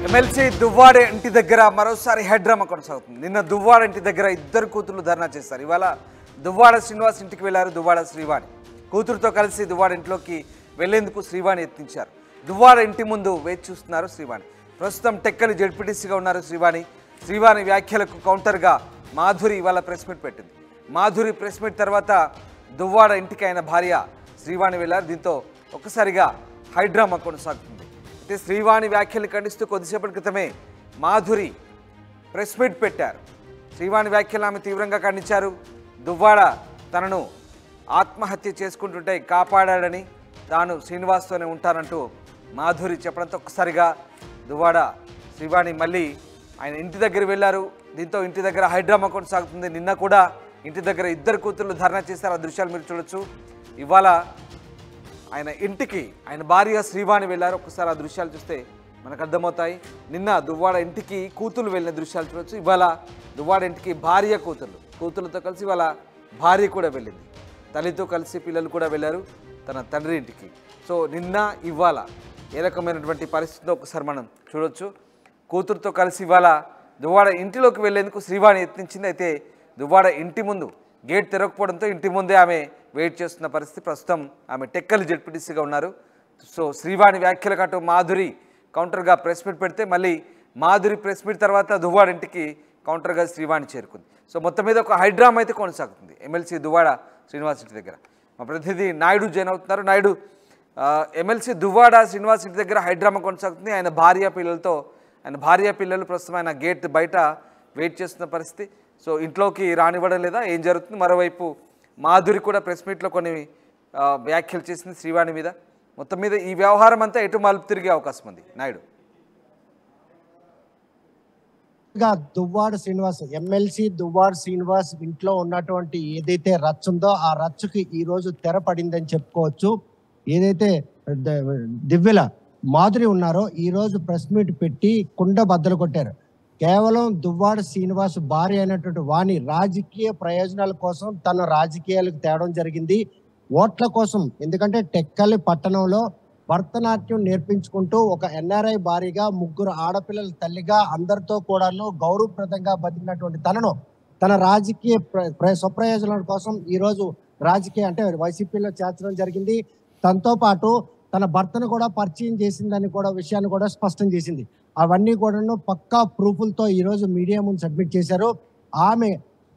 MLC Duvvada ఇంటి దగ్గర మరోసారి హెడ్ డ్రామా కొనసాగుతుంది. నిన్న దువ్వాడ ఇంటి దగ్గర ఇద్దరు కూతుర్లు ధర్నా చేశారు. ఇవాళ దువ్వాడ శ్రీనివాస్ ఇంటికి వెళ్లారు దువ్వాడ శ్రీవాణి. కూతురుతో కలిసి దువ్వాడ ఇంట్లోకి వెళ్లేందుకు శ్రీవాణి యత్నించారు. దువ్వాడ ఇంటి ముందు వేచి చూస్తున్నారు శ్రీవాణి. ప్రస్తుతం టెక్కలి జెడ్పీటీసీగా ఉన్నారు శ్రీవాణి. శ్రీవాణి వ్యాఖ్యలకు కౌంటర్గా మాధురి ఇవాళ ప్రెస్ మీట్ పెట్టింది. మాధురి ప్రెస్ మీట్ తర్వాత దువ్వాడ ఇంటికి ఆయన భార్య శ్రీవాణి వెళ్లారు. దీంతో ఒక్కసారిగా హైడ్రామా కొనసాగుతుంది. అయితే శ్రీవాణి వ్యాఖ్యలు ఖండిస్తూ కొద్దిసేపటి క్రితమే మాధురి ప్రెస్ మీట్ పెట్టారు. శ్రీవాణి వ్యాఖ్యలు ఆమె తీవ్రంగా ఖండించారు. దువ్వాడ తనను ఆత్మహత్య చేసుకుంటుంటే కాపాడాడని, తాను శ్రీనివాస్తోనే ఉంటానంటూ మాధురి చెప్పడంతో ఒక్కసారిగా దువ్వాడ శ్రీవాణి మళ్ళీ ఆయన ఇంటి దగ్గర వెళ్ళారు. దీంతో ఇంటి దగ్గర హైడ్రామా కొనసాగుతుంది. నిన్న కూడా ఇంటి దగ్గర ఇద్దరు కూతుర్లు ధర్నా చేశారు. ఆ దృశ్యాలు మీరు చూడొచ్చు. ఇవాళ ఆయన ఇంటికి ఆయన భార్య శ్రీవాణి వెళ్ళారు. ఒక్కసారి ఆ దృశ్యాలు చూస్తే మనకు అర్థమవుతాయి. నిన్న దువ్వాడ ఇంటికి కూతురు వెళ్ళిన దృశ్యాలు చూడొచ్చు. ఇవాళ దువ్వాడ ఇంటికి భార్య కూతుర్లతో కలిసి ఇవాళ భార్య కూడా వెళ్ళింది. తల్లితో కలిసి పిల్లలు కూడా వెళ్ళారు తన తండ్రి ఇంటికి. సో నిన్న ఇవాళ ఏ రకమైనటువంటి పరిస్థితిలో ఒకసారి మనం చూడొచ్చు. కూతురుతో కలిసి ఇవాళ దువ్వాడ ఇంటిలోకి వెళ్లేందుకు శ్రీవాణి యత్నించింది. అయితే దువ్వాడ ఇంటి ముందు గేట్ తెరవకపోవడంతో ఇంటి ముందే ఆమె వెయిట్ చేస్తున్న పరిస్థితి. ప్రస్తుతం ఆమె టెక్కలి జెడ్పీటీసీగా ఉన్నారు. సో శ్రీవాణి వ్యాఖ్యలకు అటు మాధురి కౌంటర్గా ప్రెస్ మీట్ పెడితే మళ్ళీ మాధురి ప్రెస్ మీట్ తర్వాత దువ్వాడ ఇంటికి కౌంటర్గా శ్రీవాణి చేరుకుంది. సో మొత్తం మీద ఒక హైడ్రామా అయితే కొనసాగుతుంది ఎమ్మెల్సీ దువ్వాడ శ్రీనివాస్ ఇంటి దగ్గర. మా ప్రతినిధి నాయుడు జాయిన్ అవుతున్నారు. నాయుడు, ఎమ్మెల్సీ దువ్వాడ శ్రీనివాస్ ఇంటి దగ్గర హైడ్రామా కొనసాగుతుంది. ఆయన భార్య పిల్లలు ప్రస్తుతం ఆయన గేట్ బయట వెయిట్ చేస్తున్న పరిస్థితి. సో ఇంట్లోకి రానివ్వడం లేదా, ఏం జరుగుతుంది? మరోవైపు మాధురి కూడా ప్రెస్ మీట్లో కొన్ని వ్యాఖ్యలు చేసింది శ్రీవాణి మీద. మొత్తం మీద ఈ వ్యవహారం అంతా ఎటు మలుపు తిరిగే అవకాశం ఉంది నాయుడు? దువ్వాడ శ్రీనివాస్ ఎమ్మెల్సీ దువ్వాడ శ్రీనివాస్ ఇంట్లో ఉన్నటువంటి ఏదైతే రచ్చ ఉందో ఆ రచ్చకి ఈ రోజు తెరపడిందని చెప్పుకోవచ్చు. ఏదైతే దివ్యల మాధురి ఉన్నారో ఈ రోజు ప్రెస్ మీట్ పెట్టి కుండ బద్దలు కొట్టారు. కేవలం దువ్వాడ శ్రీనివాస్ భార్య అయినటువంటి వాణి రాజకీయ ప్రయోజనాల కోసం తన రాజకీయాలకు తేవడం జరిగింది, ఓట్ల కోసం. ఎందుకంటే టెక్కలి పట్టణంలో భరతనాట్యం నేర్పించుకుంటూ ఒక ఎన్ఆర్ఐ భార్యగా, ముగ్గురు ఆడపిల్లల తల్లిగా, అందరితో కూడాను గౌరవప్రదంగా బతికినటువంటి తనను తన రాజకీయ స్వప్రయోజనాల కోసం ఈరోజు రాజకీయ అంటే వైసీపీలో చేర్చడం జరిగింది. తనతో పాటు తన భర్తను కూడా పరిచయం చేసిందని కూడా విషయాన్ని కూడా స్పష్టం చేసింది. అవన్నీ కూడాను పక్కా ప్రూఫ్లతో ఈరోజు మీడియా ముందు సబ్మిట్ చేశారు. ఆమె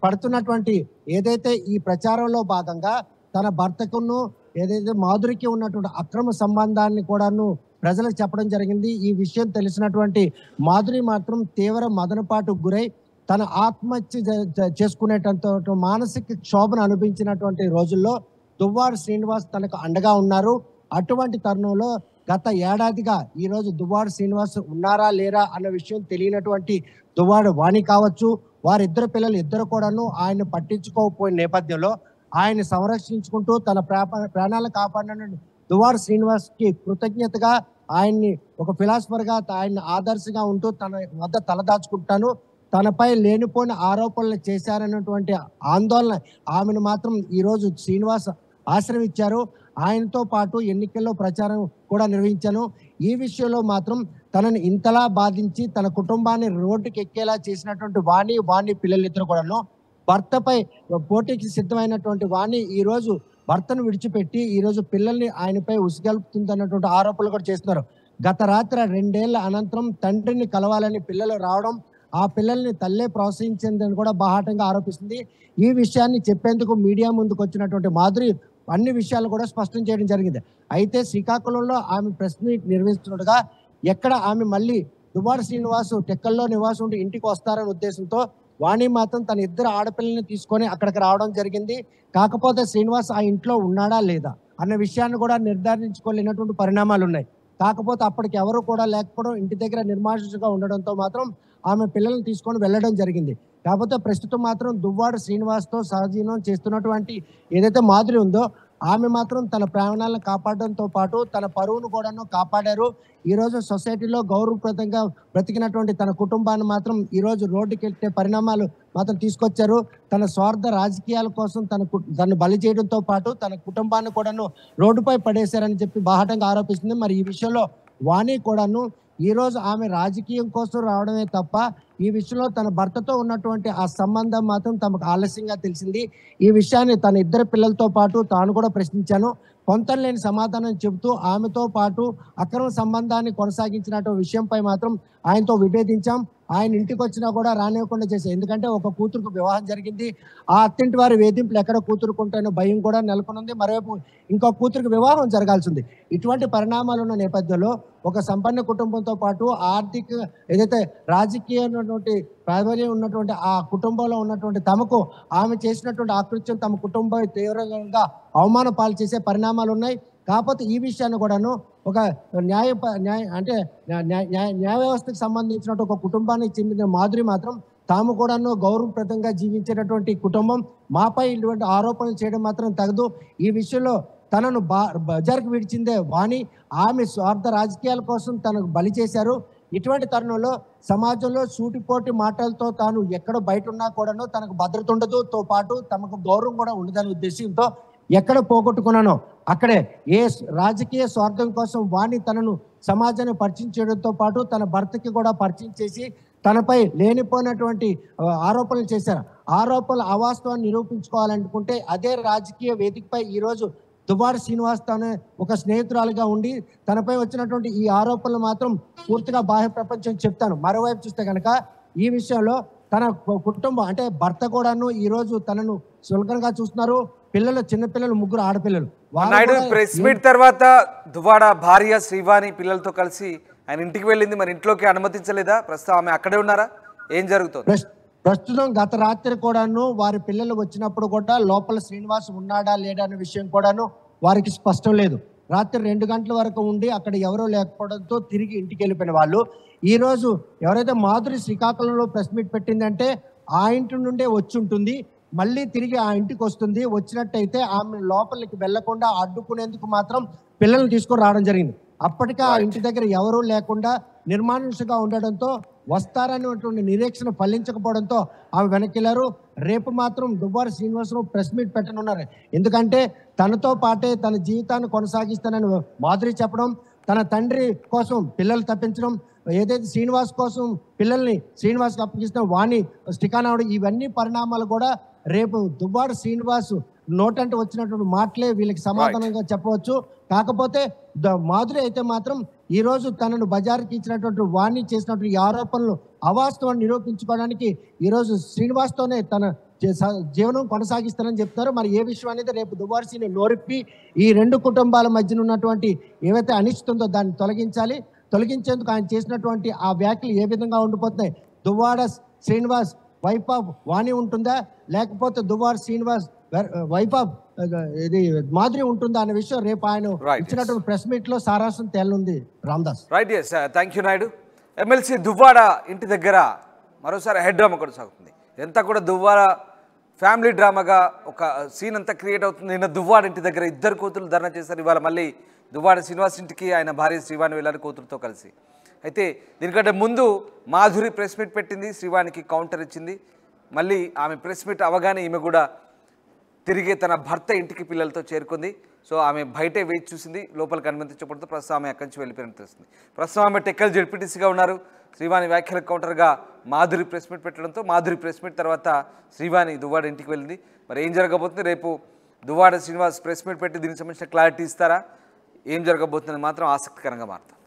పడుతున్నటువంటి ఏదైతే ఈ ప్రచారంలో భాగంగా తన భర్తకును ఏదైతే మాధురికి ఉన్నటువంటి అక్రమ సంబంధాన్ని కూడాను ప్రజలకు చెప్పడం జరిగింది. ఈ విషయం తెలిసినటువంటి మాధురి మాత్రం తీవ్ర మదనపాటుకు గురై తన ఆత్మహత్య చేసుకునేటంత మానసిక క్షోభను అనుభవించినటువంటి రోజుల్లో దువ్వాడ శ్రీనివాస్ తనకు అండగా ఉన్నారు. అటువంటి తరుణంలో గత ఏడాదిగా ఈ రోజు దువ్వాడ శ్రీనివాస్ ఉన్నారా లేరా అన్న విషయం తెలియనటువంటి దువ్వాడ వాణి కావచ్చు, వారిద్దరు పిల్లలు ఇద్దరు కూడాను ఆయన పట్టించుకోకపోయిన నేపథ్యంలో ఆయన సంరక్షించుకుంటూ తన ప్రాణాలను కాపాడిన దువ్వాడ శ్రీనివాస్ కి కృతజ్ఞతగా ఆయన్ని ఒక ఫిలాసఫర్ గా ఆయన ఆదర్శంగా ఉంటూ తన వద్ద తలదాచుకుంటాను, తనపై లేనిపోయిన ఆరోపణలు చేశారన్నటువంటి ఆందోళన ఆమెను మాత్రం ఈరోజు శ్రీనివాస్ ఆశ్రమించారు. ఆయనతో పాటు ఎన్నికల్లో ప్రచారం కూడా నిర్వహించాను. ఈ విషయంలో మాత్రం తనని ఇంతలా బాధించి తన కుటుంబాన్ని రోడ్డుకి ఎక్కేలా చేసినటువంటి వాణి పిల్లలిద్దరు కూడాను భర్తపై పోటీకి సిద్ధమైనటువంటి వాణి ఈ రోజు భర్తను విడిచిపెట్టి ఈ రోజు పిల్లల్ని ఆయనపై ఉసిగలుపుతుందన్నటువంటి ఆరోపణలు కూడా చేస్తున్నారు. గత రాత్రి 2 ఏళ్ల అనంతరం తండ్రిని కలవాలని పిల్లలు రావడం, ఆ పిల్లల్ని తల్లే ప్రోత్సహించిందని కూడా బాహాటంగా ఆరోపిస్తుంది. ఈ విషయాన్ని చెప్పేందుకు మీడియా ముందుకు వచ్చినటువంటి మాధురి అన్ని విషయాలు కూడా స్పష్టం చేయడం జరిగింది. అయితే శ్రీకాకుళంలో ఆమె ప్రెస్ మీట్ నిర్వహిస్తుండగా ఎక్కడ ఆమె మళ్ళీ దువ్వాడ శ్రీనివాస్ టెక్కల్లో నివాసం ఉండి ఇంటికి వస్తారనే ఉద్దేశంతో వాణి మాత్రం తన ఇద్దరు ఆడపిల్లల్ని తీసుకొని అక్కడికి రావడం జరిగింది. కాకపోతే శ్రీనివాస్ ఆ ఇంట్లో ఉన్నాడా లేదా అన్న విషయాన్ని కూడా నిర్ధారించుకోలేనటువంటి పరిణామాలు ఉన్నాయి. కాకపోతే అప్పటికి ఎవరు కూడా లేకపోవడం, ఇంటి దగ్గర నిర్మానుషంగా ఉండడంతో మాత్రం ఆమె పిల్లల్ని తీసుకొని వెళ్ళడం జరిగింది. కాకపోతే ప్రస్తుతం మాత్రం దువ్వాడ శ్రీనివాస్తో సహజీవనం చేస్తున్నటువంటి ఏదైతే మాధురి ఉందో ఆమె మాత్రం తన ప్రాణాలను కాపాడడంతో పాటు తన పరువును కూడాను కాపాడారు. ఈ రోజు సొసైటీలో గౌరవప్రదంగా బ్రతికినటువంటి తన కుటుంబాన్ని మాత్రం ఈ రోజు రోడ్డుకి వెళ్ళే పరిణామాలు మాత్రం తీసుకొచ్చారు. తన స్వార్థ రాజకీయాల కోసం తను బలి చేయడంతో పాటు తన కుటుంబాన్ని కూడాను రోడ్డుపై పడేశారని చెప్పి బాహాటంగా ఆరోపిస్తుంది. మరి ఈ విషయంలో వాణి కూడాను ఈరోజు ఆమె రాజకీయం కోసం రావడమే తప్ప ఈ విషయంలో తన భర్తతో ఉన్నటువంటి ఆ సంబంధం మాత్రం తమకు ఆలస్యంగా తెలిసింది. ఈ విషయాన్ని తన ఇద్దరు పిల్లలతో పాటు తాను కూడా ప్రశ్నించాను. పొంతనలేని సమాధానం చెబుతూ ఆమెతో పాటు అక్రమ సంబంధాన్ని కొనసాగించినటువంటి విషయంపై మాత్రం ఆయనతో విభేదించాం. ఆయన ఇంటికి వచ్చినా కూడా రానివ్వకుండా చేశాం. ఎందుకంటే ఒక కూతురుకు వివాహం జరిగింది. ఆ అత్తింటి వారి వేధింపులు ఎక్కడ కూతురుకుంటానో భయం కూడా నెలకొనుంది. మరోవైపు ఇంకో కూతురుకు వివాహం జరగాల్సింది. ఇటువంటి పరిణామాలు ఉన్న నేపథ్యంలో ఒక సంపన్న కుటుంబంతో పాటు ఆర్థిక ఏదైతే రాజకీయ ప్రాబల్యం ఉన్నటువంటి ఆ కుటుంబంలో ఉన్నటువంటి తమకు ఆమె చేసినటువంటి ఆకృత్యం తమ కుటుంబం తీవ్రంగా అవమాన పాలు చేసే పరిణామాలు ఉన్నాయి. కాకపోతే ఈ విషయాన్ని కూడాను ఒక న్యాయ అంటే న్యాయ వ్యవస్థకు సంబంధించినట్టు ఒక కుటుంబానికి చెందిన మాధురి మాత్రం తాము కూడాను గౌరవప్రదంగా జీవించేటటువంటి కుటుంబం, మాపై ఇటువంటి ఆరోపణలు చేయడం మాత్రం తగదు. ఈ విషయంలో తనను బజార్కు విడిచిందే వాణి, ఆమె స్వార్థ రాజకీయాల కోసం తనకు బలి చేశారు. ఇటువంటి తరుణంలో సమాజంలో సూటిపోటి మాటలతో తాను ఎక్కడ బయట ఉన్నా కూడాను తనకు భద్రత ఉండదుతో పాటు తమకు గౌరవం కూడా ఉండదనే ఉద్దేశంతో ఎక్కడ పోగొట్టుకున్నానో అక్కడే రాజకీయ స్వార్థం కోసం వాణి తనను సమాజాన్ని పరిచయం చేయడంతో పాటు తన భర్తకి కూడా పరిచయం చేసి తనపై లేనిపోయినటువంటి ఆరోపణలు చేశారు. ఆరోపణలు అవాస్తవాన్ని నిరూపించుకోవాలనుకుంటే అదే రాజకీయ వేదికపై ఈరోజు దువ్వాడ శ్రీనివాస్ తన ఒక స్నేహితురాలుగా ఉండి తనపై వచ్చినటువంటి ఈ ఆరోపణలు మాత్రం పూర్తిగా బాహ్య ప్రపంచం చెప్తాను. మరోవైపు చూస్తే కనుక ఈ విషయంలో తన కుటుంబం అంటే భర్త కూడాను ఈ రోజు తనను సులకనగా చూస్తున్నారు. పిల్లలు, చిన్నపిల్లలు, ముగ్గురు ఆడపిల్లలు. నాయుడు ప్రెస్ మీట్ తర్వాత దువ్వాడ భార్య శ్రీవాణి పిల్లలతో కలిసి ఆయన ఇంటికి వెళ్ళింది. మరి ఇంట్లోకి అనుమతించలేదా? ప్రస్తుతం ఆమె అక్కడే ఉన్నారా? ఏం జరుగుతుంది? ప్రస్తుతం గత రాత్రి కూడాను వారి పిల్లలు వచ్చినప్పుడు కూడా లోపల శ్రీనివాస్ ఉన్నాడా లేడా అనే విషయం కూడాను వారికి స్పష్టం లేదు. రాత్రి 2 గంటల వరకు ఉండి అక్కడ ఎవరో లేకపోవడంతో తిరిగి ఇంటికి వెళ్ళిపోయిన వాళ్ళు ఈ రోజు ఎవరైతే మాధురి శ్రీకాకుళంలో ప్రెస్ మీట్ పెట్టిందంటే ఆ ఇంటి నుండే వచ్చి ఉంటుంది, మళ్ళీ తిరిగి ఆ ఇంటికి వస్తుంది. వచ్చినట్టయితే ఆమె లోపలికి వెళ్లకుండా అడ్డుకునేందుకు మాత్రం పిల్లల్ని తీసుకొని రావడం జరిగింది. అప్పటికే ఆ ఇంటి దగ్గర ఎవరూ లేకుండా నిర్మానుషంగా ఉండడంతో వస్తారనేటువంటి నిరీక్షణ ఫలించకపోవడంతో ఆమె వెనక్కిళ్లారు. రేపు మాత్రం దువ్వాడ శ్రీనివాసరావు ప్రెస్ మీట్ పెట్టనున్నారు. ఎందుకంటే తనతో పాటే తన జీవితాన్ని కొనసాగిస్తానని మాధురి చెప్పడం, తన తండ్రి కోసం పిల్లలు తప్పించడం, ఏదైతే శ్రీనివాస్ కోసం పిల్లల్ని శ్రీనివాస్కి అప్పగిస్తున్న వాణి స్టికాన్ అవడం, ఇవన్నీ పరిణామాలు కూడా రేపు దువ్వాడ శ్రీనివాస్ నోటంటే వచ్చినటువంటి మాటలే వీళ్ళకి సమాధానంగా చెప్పవచ్చు. కాకపోతే మాధురి అయితే మాత్రం ఈ రోజు తనను బజార్కి ఇచ్చినటువంటి వాణి చేసినటువంటి ఈ ఆరోపణలు అవాస్తవాన్ని నిరూపించుకోవడానికి ఈ రోజు శ్రీనివాస్తోనే తన జీవనం కొనసాగిస్తానని చెప్తారు. మరి ఏ విషయం అనేది రేపు దువ్వాడ శ్రీని నోరిప్పి ఈ 2 కుటుంబాల మధ్యన ఉన్నటువంటి ఏవైతే అనిశ్చితుందో దాన్ని తొలగించేందుకు ఆయన చేసినటువంటి ఆ వ్యాఖ్యలు ఏ విధంగా ఉండిపోతున్నాయి? దువ్వాడ శ్రీనివాస్ వైఫ్ ఆఫ్ వాణి ఉంటుందా, లేకపోతే దువ్వాడ శ్రీనివాస్ వైఫ్ ఆఫ్ ఇది మాధురి ఉంటుందా అనే విషయం రేపు ఆయన ఇచ్చినటువంటి ప్రెస్ మీట్ లో సారాంశం తేలనుంది. Ramdas. Right, yes, thank you Naidu. MLC Duvvada ఇంటి దగ్గర మరోసారి హెడ్ డ్రామా కొనసాగుతుంది. ఎంత కూడా దువ్వాడ ఫ్యామిలీ డ్రామాగా ఒక సీన్ అంతా క్రియేట్ అవుతుంది. నిన్న దువ్వాడ ఇంటి దగ్గర 2 కూతురు ధర్నా చేశారు. ఇవాళ మళ్ళీ దువ్వాడ శ్రీనివాస్ ఇంటికి ఆయన భార్య శ్రీవాణి వెళ్ళారు కూతురుతో కలిసి. అయితే దీనికంటే ముందు మాధురి ప్రెస్ మీట్ పెట్టింది, శ్రీవాణికి కౌంటర్ ఇచ్చింది. మళ్ళీ ఆమె ప్రెస్ మీట్ అవగానే ఈమె కూడా తిరిగి తన భర్త ఇంటికి పిల్లలతో చేరుకుంది. సో ఆమె బయటే వేచి చూసింది, లోపలికి అనుమతించబడుతూ ప్రస్తుతం ఆమె అక్కడి నుంచి వెళ్ళిపోయినట్టు తెలుస్తుంది. ప్రస్తుతం ఆమె టెక్కల్ జెడ్పీటీసీగా ఉన్నారు. శ్రీవాణి వ్యాఖ్యలకు కౌంటర్గా మాధురి ప్రెస్ మీట్ పెట్టడంతో మాధురి ప్రెస్ మీట్ తర్వాత శ్రీవాణి దువ్వాడ ఇంటికి వెళ్ళింది. మరి ఏం జరగబోతుంది? రేపు దువ్వాడ శ్రీనివాస్ ప్రెస్ మీట్ పెట్టి దీనికి సంబంధించిన క్లారిటీ ఇస్తారా? ఏం జరగబోతుందని మాత్రం ఆసక్తికరంగా మారుతుంది.